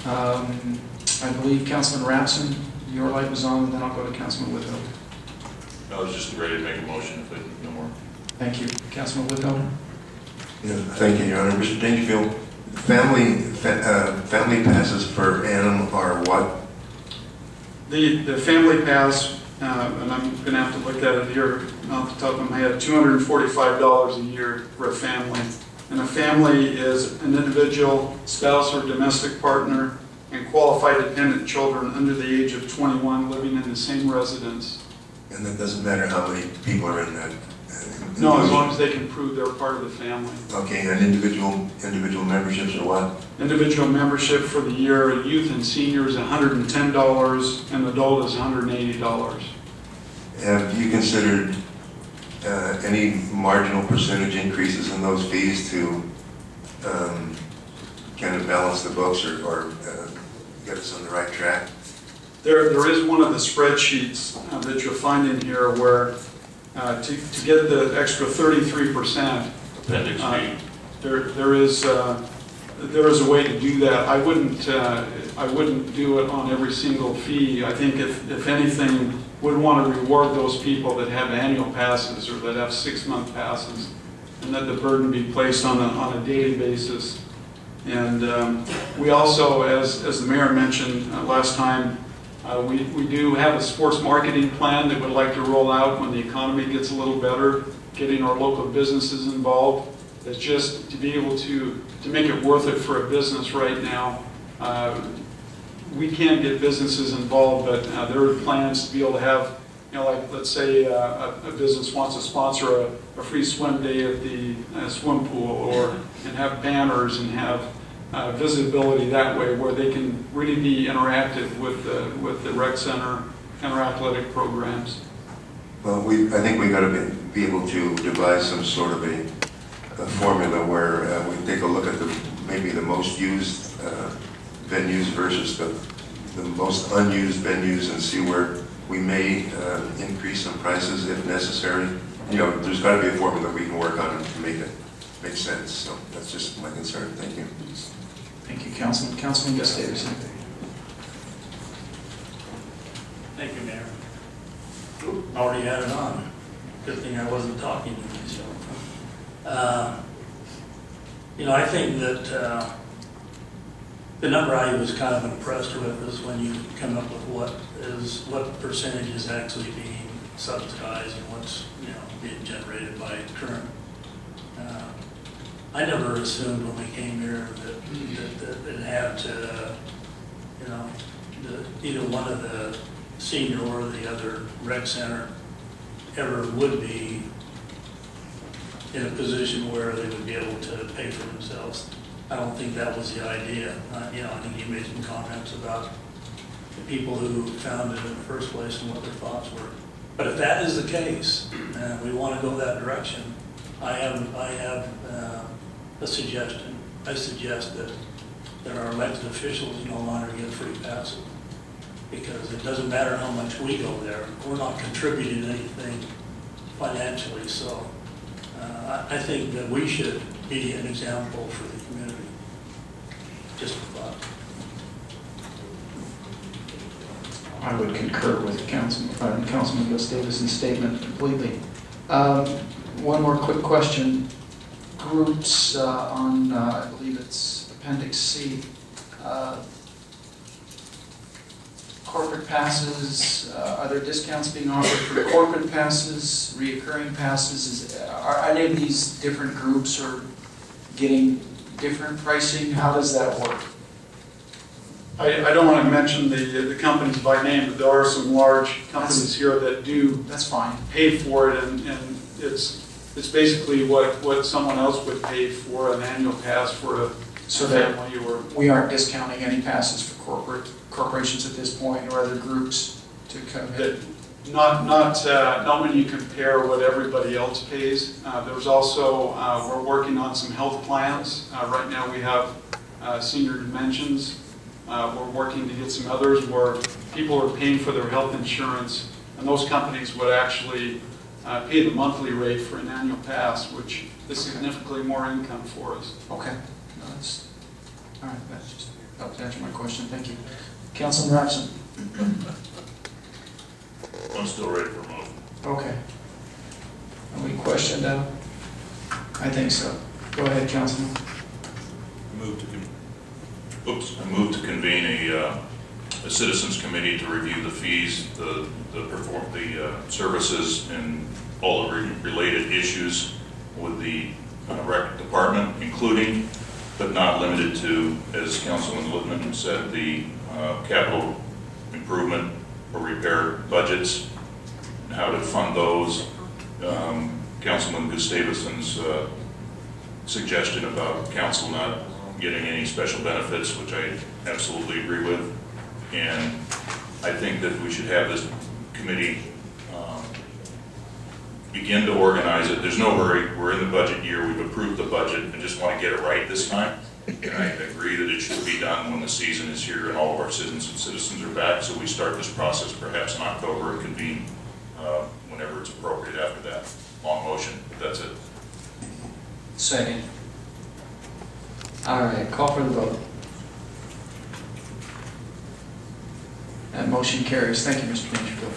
I believe Councilman Rapson, your light was on, and then I'll go to Councilman Whitfield. I was just ready to make a motion if no more. Thank you. Councilman Whitfield. Yeah, thank you, Your Honor. Mr. Dangerfield, family passes per annum are what? The family pass, and I'm going to have to look at it here off the top of my head, $245 a year for a family. And a family is an individual, spouse, or domestic partner, and qualified dependent children under the age of 21 living in the same residence. And that doesn't matter how many people are in that? No, as long as they can prove they're part of the family. Okay, and individual memberships are what? Individual membership for the year, youth and senior is $110, and adult is $180. Have you considered any marginal percentage increases in those fees to kind of balance the books or get us on the right track? There is one of the spreadsheets that you'll find in here where to get the extra 33%, Appendix B. there is a way to do that. I wouldn't do it on every single fee. I think if anything, would want to reward those people that have annual passes or that have 6-month passes, and that the burden be placed on a daily basis. And we also, as the mayor mentioned last time, we do have a sports marketing plan that we'd like to roll out when the economy gets a little better, getting our local businesses involved. It's just to be able to make it worth it for a business right now. We can get businesses involved, but there are plans to be able to have, like let's say a business wants to sponsor a free swim day at the swim pool, and have banners and have visibility that way, where they can really be interactive with the rec center and our athletic programs. Well, I think we got to be able to devise some sort of a formula where we take a look at maybe the most used venues versus the most unused venues, and see where we may increase some prices if necessary. There's got to be a formula we can work on to make it make sense. So that's just my concern. Thank you. Thank you, Councilman. Councilman Gustavus. Thank you, Mayor. Already had it on. Good thing I wasn't talking to myself. I think that the number I was kind of impressed with is when you come up with what percentage is actually being subsidized and what's being generated by current. I never assumed when we came here that it had to, either one of the senior or the other rec center ever would be in a position where they would be able to pay for themselves. I don't think that was the idea. I think you made some comments about the people who founded it in the first place and what their thoughts were. But if that is the case, and we want to go that direction, I have a suggestion. I suggest that our elected officials no longer get free passes, because it doesn't matter how much we go there. We're not contributing anything financially. So I think that we should be an example for the community. Just a thought. I would concur with Councilman Gustavus' statement completely. One more quick question. Groups on, I believe it's Appendix C. Corporate passes, are there discounts being offered for corporate passes, reoccurring passes? Are any of these different groups are getting different pricing? How does that work? I don't want to mention the companies by name, but there are some large companies here that do. That's fine. Pay for it, and it's basically what someone else would pay for an annual pass for a family. Or we aren't discounting any passes for corporations at this point, or other groups to come in. Not when you compare what everybody else pays. There's also we're working on some health plans. Right now we have Senior Dimensions. We're working to get some others where people are paying for their health insurance, and those companies would actually pay the monthly rate for an annual pass, which is significantly more income for us. Okay. No, that's all right. That's just helped answer my question, thank you. Councilman Rapson? I'm still ready for a motion. Okay. Are we questioned out? I think so. Go ahead, Councilman. I move to convene a citizens committee to review the fees, the services, and all the related issues with the rec department, including but not limited to, as Councilman Littman said, the capital improvement or repair budgets, and how to fund those. Councilman Gustavuson's suggestion about council not getting any special benefits, which I absolutely agree with. And I think that we should have this committee begin to organize it. There's no hurry. We're in the budget year. We've approved the budget. I just want to get it right this time. And I agree that it should be done when the season is here and all of our citizens are back. So we start this process perhaps in October and convene whenever it's appropriate after that. Long motion. That's it. Second. All right, call for the vote. That motion carries. Thank you, Mr. Dangerfield.